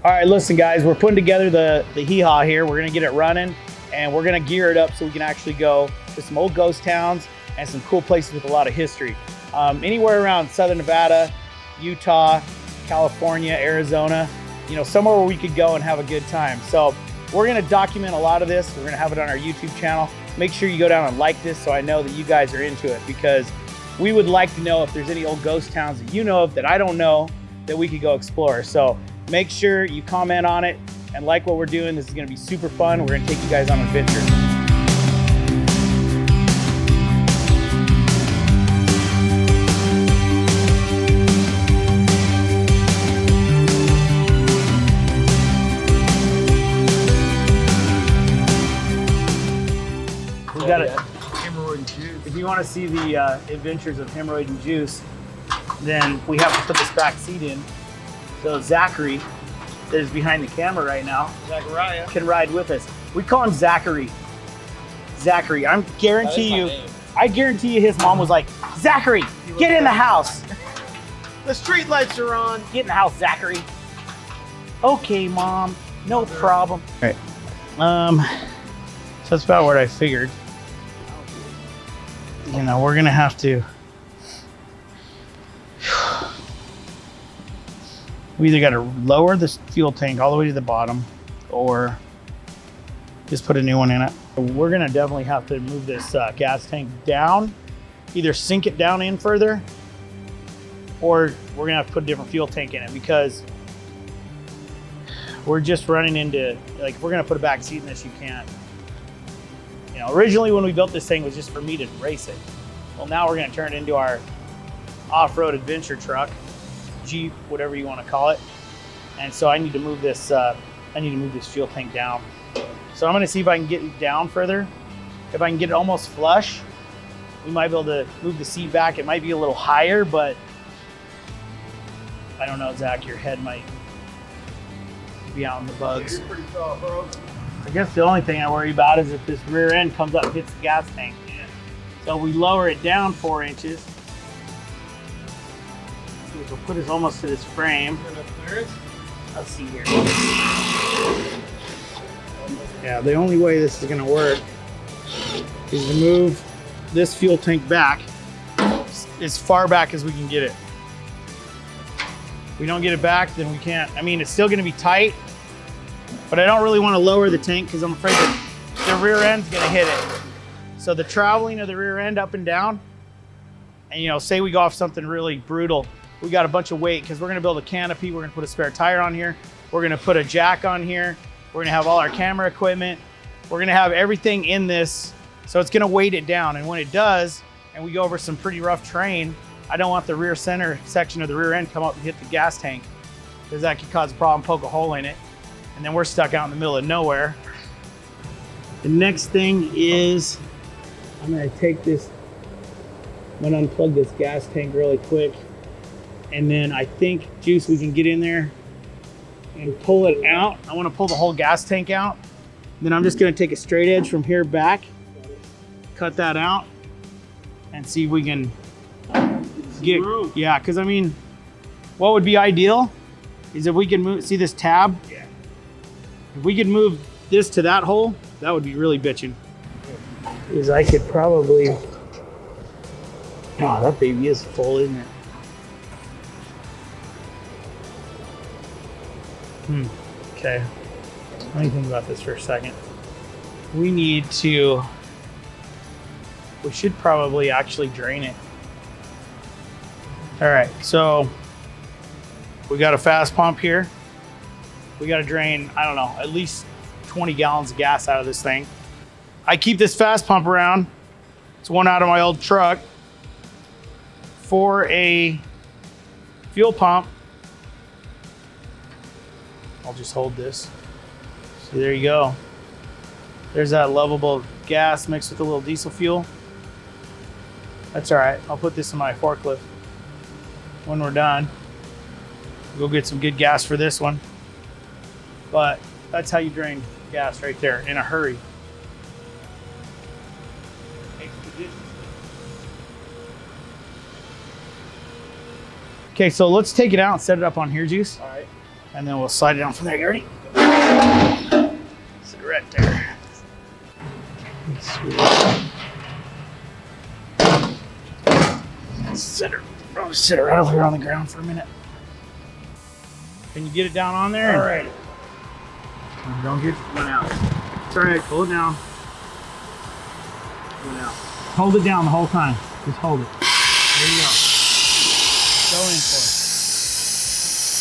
All right, listen guys, we're putting together the He-Haw here. We're gonna get it running and we're gonna gear it up so we can actually go to some old ghost towns and some cool places with a lot of history. Anywhere around Southern Nevada, Utah, California, Arizona, you know, somewhere where we could go and have a good time. So we're gonna document a lot of this. We're gonna have it on our YouTube channel. Make sure you go down and like this so I know that you guys are into it, because we would like to know if there's any old ghost towns that you know of that I don't know that we could go explore. So make sure you comment on it and like what we're doing. This is gonna be super fun. We're gonna take you guys on an adventure. We got it. Hemorrhoid and Juice. If you want to see the adventures of Hemorrhoid and Juice, then we have to put this back seat in. So Zachary, that is behind the camera right now, Zachariah can ride with us. We call him Zachary. Zachary, I guarantee you his mom was like, Zachary, get in the house. The street lights are on. Get in the house, Zachary. Okay, Mom, no problem. All right, so that's about what I figured. You know, we're gonna have to, we either gotta lower this fuel tank all the way to the bottom or just put a new one in it. We're gonna definitely have to move this gas tank down, either sink it down in further, or we're gonna have to put a different fuel tank in it, because we're just running into, like, if we're gonna put a back seat in this, you can't. You know, originally when we built this thing, it was just for me to race it. Well, now we're gonna turn it into our off-road adventure truck, Jeep, whatever you want to call it. And so I need to move this. Fuel tank down. So I'm gonna see if I can get it down further. If I can get it almost flush, we might be able to move the seat back. It might be a little higher, but I don't know, Zach. Your head might be out in the bugs. You're pretty tall, bro. I guess the only thing I worry about is if this rear end comes up and hits the gas tank. Yeah. So we lower it down 4 inches. We'll put it almost to this frame. Let's see here. Yeah, the only way this is gonna work is to move this fuel tank back as far back as we can get it. If we don't get it back, then we can't. I mean, it's still gonna be tight, but I don't really want to lower the tank because I'm afraid that the rear end's gonna hit it. So the traveling of the rear end up and down, and you know, say we go off something really brutal, we got a bunch of weight because we're gonna build a canopy, we're gonna put a spare tire on here, we're gonna put a jack on here, we're gonna have all our camera equipment, we're gonna have everything in this, so it's gonna weight it down. And when it does, and we go over some pretty rough terrain, I don't want the rear center section of the rear end come up and hit the gas tank, because that could cause a problem, poke a hole in it, and then we're stuck out in the middle of nowhere. The next thing is, I'm gonna take this, I'm gonna unplug this gas tank really quick, and then I think, Juice, we can get in there and pull it out. I wanna pull the whole gas tank out. Then I'm just gonna take a straight edge from here back, cut that out, and see if we can get, yeah, because I mean, what would be ideal is if we can move, see this tab? Yeah. If we could move this to that hole, that would be really bitching. Is I could probably, oh, that baby is full, isn't it? Okay, let me think about this for a second. We should probably actually drain it. All right, so we got a fast pump here. We got to drain, I don't know, at least 20 gallons of gas out of this thing. I keep this fast pump around. It's one out of my old truck for a fuel pump. I'll just hold this. See, there you go. There's that lovable gas mixed with a little diesel fuel. That's all right. I'll put this in my forklift when we're done. Go get some good gas for this one. But that's how you drain gas right there in a hurry. Okay, so let's take it out and set it up on here, Juice. All right. And then we'll slide it down from there. You ready? Sit it right there. Sit it right over here on the ground for a minute. Can you get it down on there? All right. Don't get one out. It's all right. Pull it down. Pull it out. Hold it down the whole time. Just hold it. There you go. Go in for it.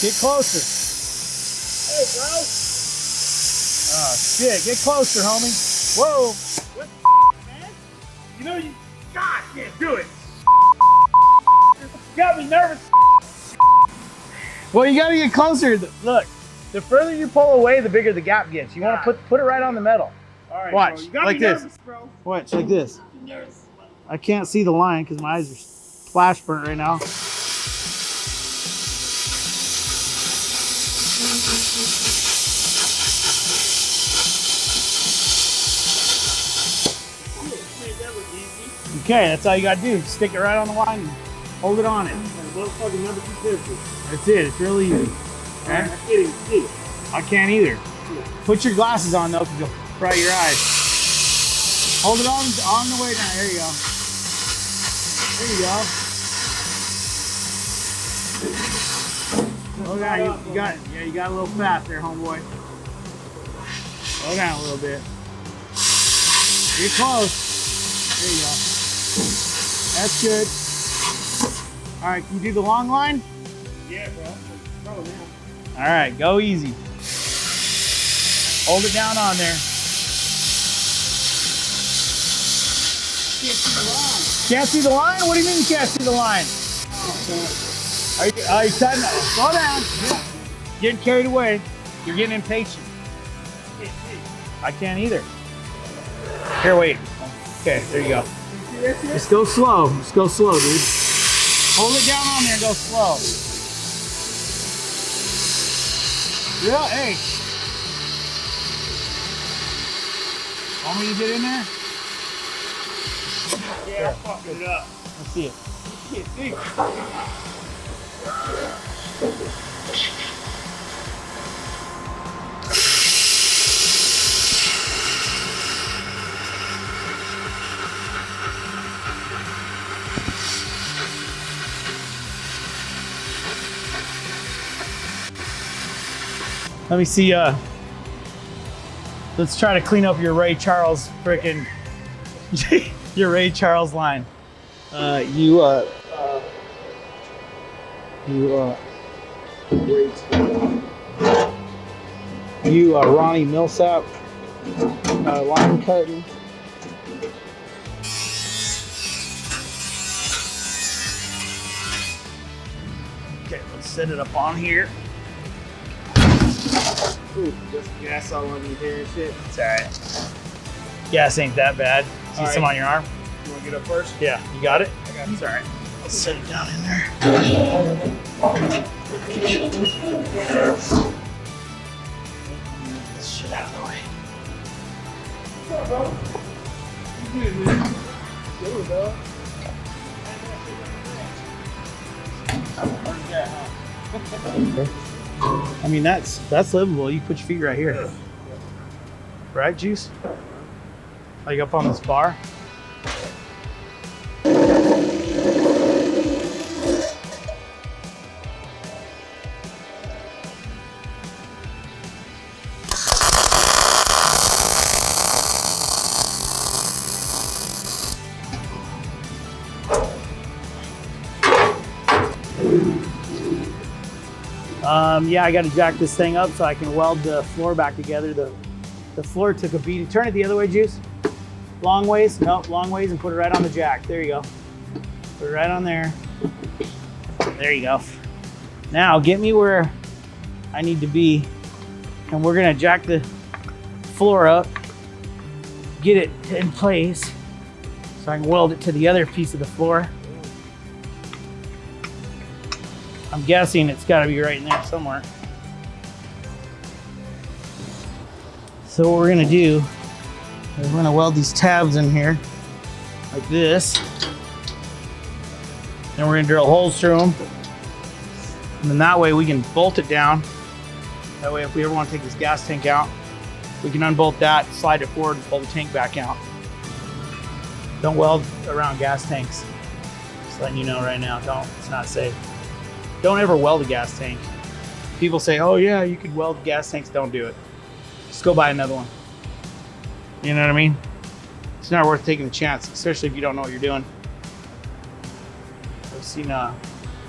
Get closer. Hey, bro. Oh shit! Get closer, homie. Whoa! What the man? You know you. God, can't do it. You got me nervous. Well, you gotta get closer. Look, the further you pull away, the bigger the gap gets. You want to put it right on the metal. All right, Watch, bro. You got like me this. nervous, bro. Watch, like this. Nervous. I can't see the line because my eyes are flash burnt right now. That was easy. Okay, that's all you gotta do. Stick it right on the line and hold it on it. Motherfucking number 250. That's it. It's really easy. Okay? I can't even see. I can't either. Put your glasses on though, because you'll fry your eyes. Hold it on the way down. There you go. There you go. Slow down. You got it. Yeah, you got a little fast there, homeboy. Slow down a little bit. Get close. There you go. That's good. All right, can you do the long line? Yeah, bro. Bro, now. All right, go easy. Hold it down on there. Can't see the line. Can't see the line? What do you mean you can't see the line? Are you cutting? Slow down. Yeah. Getting carried away. You're getting impatient. Can't see. I can't either. Here, wait. Okay, there you go. You see that shit? Just go slow. Just go slow, dude. Hold it down on there and go slow. Yeah, hey. Want me to get in there? Yeah, I'm fucking it up. Let's see it. Can't see. Let me see, let's try to clean up your Ray Charles frickin' your Ray Charles line. You Ronnie Millsap, line cutting. Okay, let's set it up on here. Ooh, just gas all on your hair and shit. It's all right. Gas ain't that bad. See All some right. on your arm? You want to get up first? Yeah, you got it? I got it. It's all right. I'll set it down in there. This shit out of the way. What's up, bro? You good, man? Good, dog. I mean, that's livable. You put your feet right here. Right, Juice? Like up on this bar? Yeah, I got to jack this thing up so I can weld the floor back together. The floor took a beating. Turn it the other way, Juice. Long ways. Nope, long ways, and put it right on the jack. There you go. Put it right on there. There you go. Now get me where I need to be, and we're gonna jack the floor up, get it in place so I can weld it to the other piece of the floor. I'm guessing it's got to be right in there somewhere. So what we're gonna do is we're gonna weld these tabs in here like this. Then we're gonna drill holes through them. And then that way we can bolt it down That way if we ever want to take this gas tank out, we can unbolt that, slide it forward, and pull the tank back out. Don't weld around gas tanks. Just letting you know right now, it's not safe. Don't ever weld a gas tank. People say, oh yeah, you could weld gas tanks. Don't do it. Just go buy another one. You know what I mean? It's not worth taking the chance, especially if you don't know what you're doing. I've seen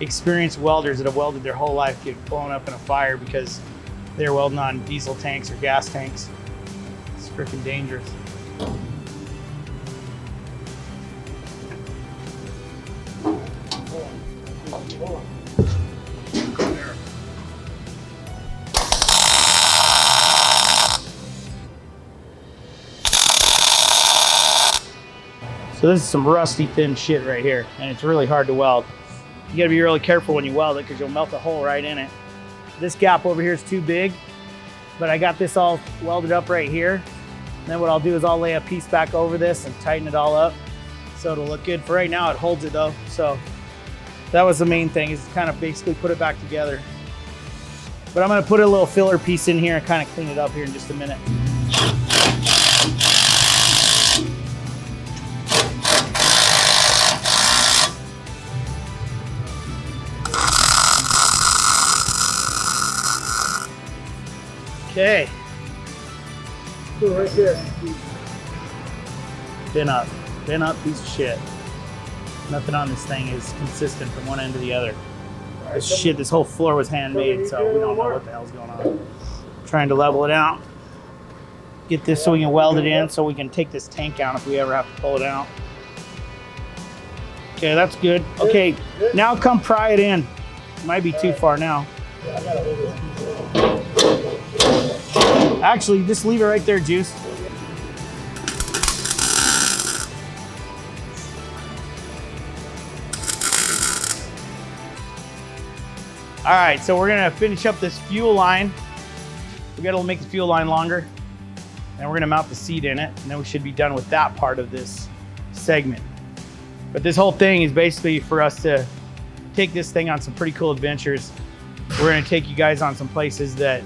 experienced welders that have welded their whole life get blown up in a fire because they're welding on diesel tanks or gas tanks. It's freaking dangerous. So this is some rusty thin shit right here, and it's really hard to weld. You gotta be really careful when you weld it because you'll melt a hole right in it. This gap over here is too big, but I got this all welded up right here. And then what I'll do is I'll lay a piece back over this and tighten it all up so it'll look good. For right now, it holds it though. So that was the main thing, is to kind of basically put it back together. But I'm gonna put a little filler piece in here and kind of clean it up here in just a minute. Okay. So right there. Been up piece of shit. Nothing on this thing is consistent from one end to the other. This whole floor was handmade, so we don't know what the hell's going on. Trying to level it out. Get this so we can weld it in so we can take this tank out if we ever have to pull it out. Okay, that's good. Okay, now come pry it in. Might be too far now. Yeah, I gotta hold this piece. Actually, just leave it right there, Juice. All right, so we're gonna finish up this fuel line. We gotta make the fuel line longer. And we're gonna mount the seat in it, and then we should be done with that part of this segment. But this whole thing is basically for us to take this thing on some pretty cool adventures. We're gonna take you guys on some places that,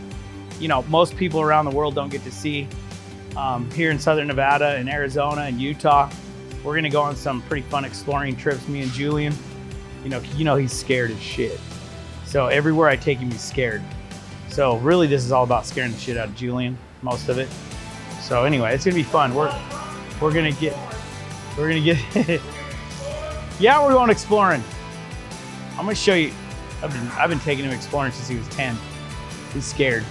you know, most people around the world don't get to see. Here in Southern Nevada and Arizona and Utah, we're gonna go on some pretty fun exploring trips, me and Julian. You know he's scared as shit. So everywhere I take him, he's scared. So really this is all about scaring the shit out of Julian, most of it. So anyway, it's gonna be fun. We're gonna get yeah, we're going exploring. I'm gonna show you. I've been taking him exploring since he was 10. He's scared.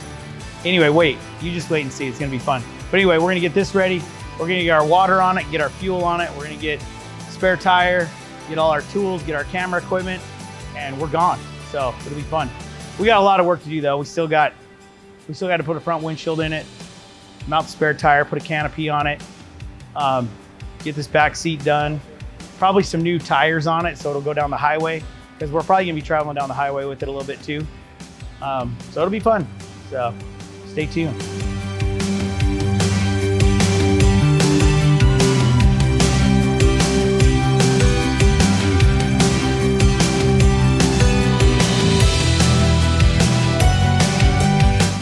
Anyway, wait, you just wait and see. It's gonna be fun. But anyway, we're gonna get this ready. We're gonna get our water on it, get our fuel on it. We're gonna get spare tire, get all our tools, get our camera equipment, and we're gone. So it'll be fun. We got a lot of work to do though. We still got to put a front windshield in it, mount the spare tire, put a canopy on it, get this back seat done. Probably some new tires on it so it'll go down the highway, because we're probably gonna be traveling down the highway with it a little bit too. So it'll be fun. So stay tuned.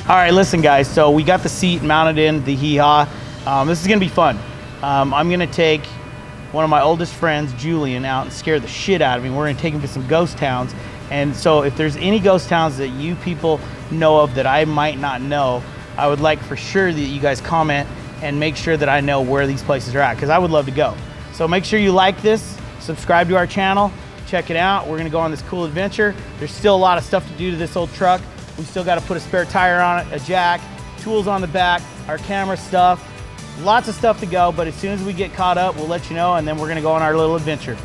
All right, listen guys, so we got the seat mounted in the He-Haw. This is gonna be fun. I'm gonna take one of my oldest friends, Julian, out and scare the shit out of him. We're gonna take him to some ghost towns. And so if there's any ghost towns that you people know of that I might not know, I would like for sure that you guys comment and make sure that I know where these places are at, because I would love to go. So make sure you like this, subscribe to our channel, check it out. We're gonna go on this cool adventure. There's still a lot of stuff to do to this old truck. We still got to put a spare tire on it, a jack, tools on the back, our camera stuff. Lots of stuff to go, but as soon as we get caught up, we'll let you know, and then we're gonna go on our little adventure.